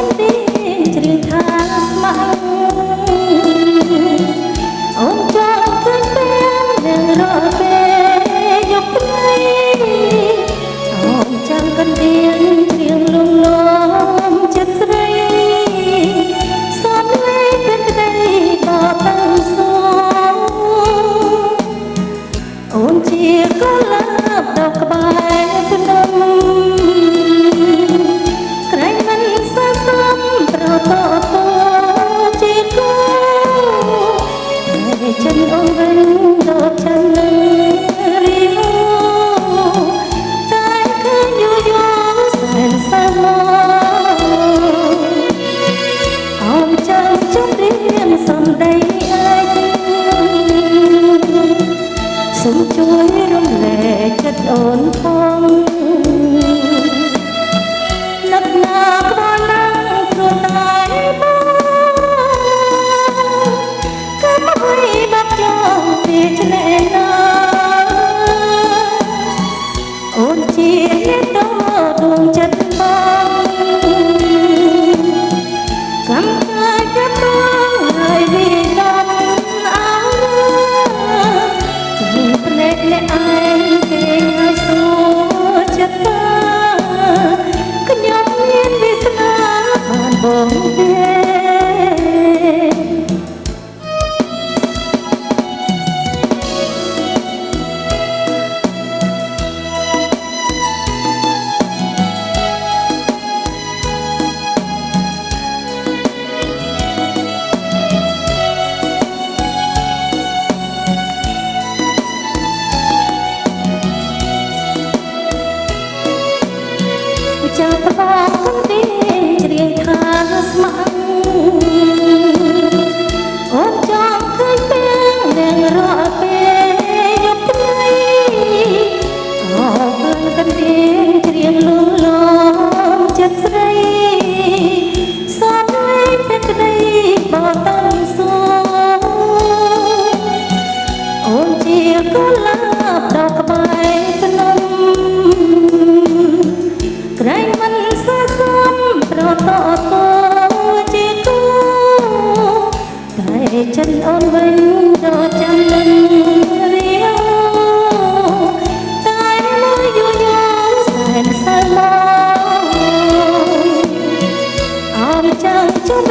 នទីច្រៀងថាស្ម័គ្រអូនចង់ឃើញពេលនឹងរកពេលយកព្រៃអូនចាំកណ្ដៀងច្រៀងលំលំចិត្តស្រីសំលេងเป็นក្តីបបតាំងសួងអូនជាកុលាបដកក្បែរភ្នំក្រែងមិនស័ក្តិសមប្រតតជាគូតែចិនអូនវិញដល់ฉันនឹងរៀងតែឃើញយូរយូរសែនសាមកអូនចាំជុំរៀងសំដីឯងសូមជួយរំលែកចិត្តអូនផងនឹកណាក្បាលណាំព្រោះតែបងក៏មកវិញបាត់ចោលពីឆ្នេរណាអូនជាអ្នកដដួងចិត្តបងកំកាយកាត់ដួងហើយវិដំអើភ្នែកអ្នកឯងគេឲ្យសួរចិត្តតាខ្ញុំមានវាសនាបានបងទេចាំតបគុំទីច្រៀងថាស្ម័គ្រអូនចង់ឃើញពេលនឹងរកពេលយកព្រៃអូនកណ្ដៀងច្រៀងលំលំចិត្តស្រីសំលេងเป็นក្តីបបតាំងសួងអូនជាកុលាបដកក្បែរភ្នំក្រែងមិនស័ក្តិសមប្រតតជាគូតែចិនអូនវិញដល់ចាំនឹងរៀងតែមើលយូរយូរសែនសៅមកអមចាំជុំ